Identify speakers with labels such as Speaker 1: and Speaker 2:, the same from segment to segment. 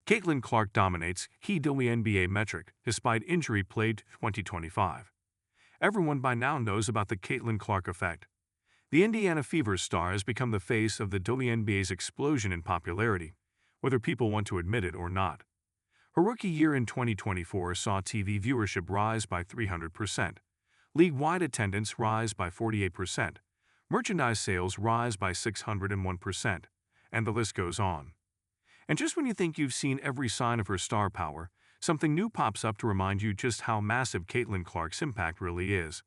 Speaker 1: Caitlin Clark dominates key WNBA metric despite injury played 2025. Everyone by now knows about the Caitlin Clark effect. The Indiana Fever star has become the face of the WNBA's explosion in popularity, whether people want to admit it or not. Her rookie year in 2024 saw TV viewership rise by 300%, league-wide attendance rise by 48%, merchandise sales rise by 601%, and the list goes on. And just when you think you've seen every sign of her star power, something new pops up to remind you just how massive Caitlin Clark's impact really is.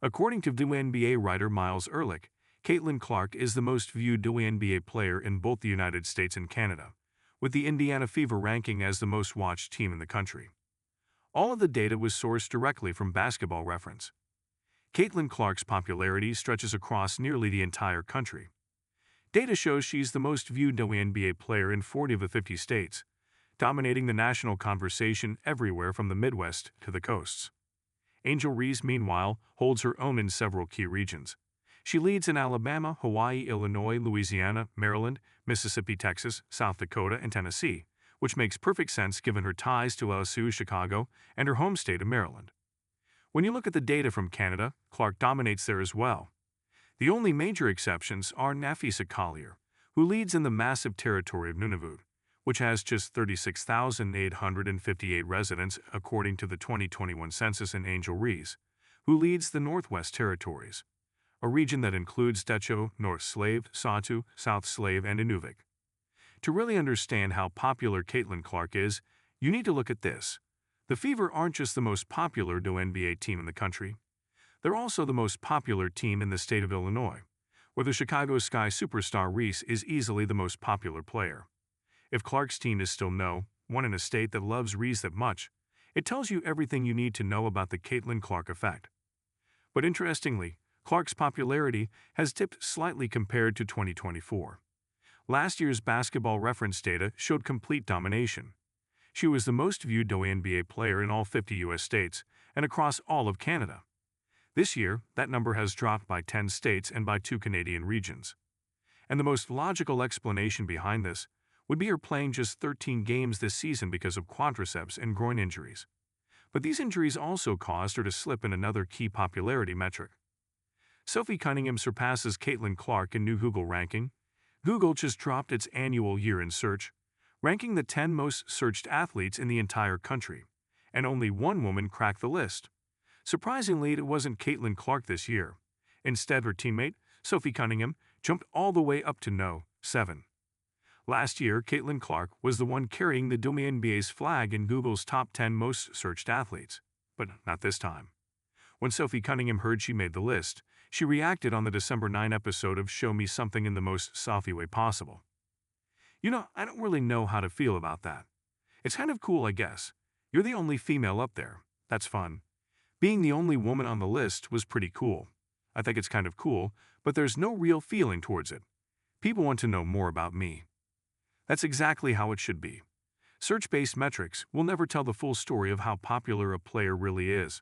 Speaker 1: According to WNBA writer Miles Ehrlich, Caitlin Clark is the most viewed WNBA player in both the United States and Canada, with the Indiana Fever ranking as the most watched team in the country. All of the data was sourced directly from Basketball Reference. Caitlin Clark's popularity stretches across nearly the entire country. Data shows she's the most viewed WNBA player in 40 of the 50 states, dominating the national conversation everywhere from the Midwest to the coasts. Angel Reese, meanwhile, holds her own in several key regions. She leads in Alabama, Hawaii, Illinois, Louisiana, Maryland, Mississippi, Texas, South Dakota, and Tennessee, which makes perfect sense given her ties to LSU, Chicago, and her home state of Maryland. When you look at the data from Canada, Clark dominates there as well. The only major exceptions are Nafisa Collier, who leads in the massive territory of Nunavut, which has just 36,858 residents according to the 2021 census, and Angel Reese, who leads the Northwest Territories, a region that includes Dutcho, North Slave, Sato, South Slave, and Inuvik. To really understand how popular Caitlin Clark is, you need to look at this. The Fever aren't just the most popular WNBA team in the country. They're also the most popular team in the state of Illinois, where the Chicago Sky superstar Reese is easily the most popular player. If Clark's team is still one in a state that loves Reese that much, it tells you everything you need to know about the Caitlin Clark effect. But interestingly, Clark's popularity has tipped slightly compared to 2024. Last year's Basketball Reference data showed complete domination. She was the most viewed WNBA player in all 50 U.S. states and across all of Canada. This year, that number has dropped by 10 states and by 2 Canadian regions. And the most logical explanation behind this would be her playing just 13 games this season because of quadriceps and groin injuries. But these injuries also caused her to slip in another key popularity metric. Sophie Cunningham surpasses Caitlin Clark in new Google ranking. Google just dropped its annual year-end search, ranking the 10 most searched athletes in the entire country, and only one woman cracked the list. Surprisingly, it wasn't Caitlin Clark this year. Instead, her teammate, Sophie Cunningham, jumped all the way up to No. 7. Last year, Caitlin Clark was the one carrying the WNBA's flag in Google's top 10 most searched athletes, but not this time. When Sophie Cunningham heard she made the list, she reacted on the December 9 episode of Show Me Something in the most Sophie way possible. I don't really know how to feel about that. It's kind of cool, I guess. You're the only female up there. That's fun. Being the only woman on the list was pretty cool. I think it's kind of cool, but there's no real feeling towards it. People want to know more about me. That's exactly how it should be. Search-based metrics will never tell the full story of how popular a player really is.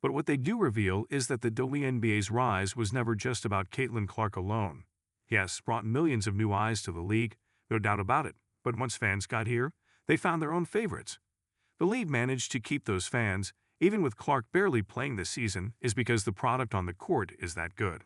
Speaker 1: But what they do reveal is that the WNBA's rise was never just about Caitlin Clark alone. Yes, brought millions of new eyes to the league, no doubt about it, but once fans got here, they found their own favorites. The league managed to keep those fans, even with Clark barely playing this season, is because the product on the court is that good.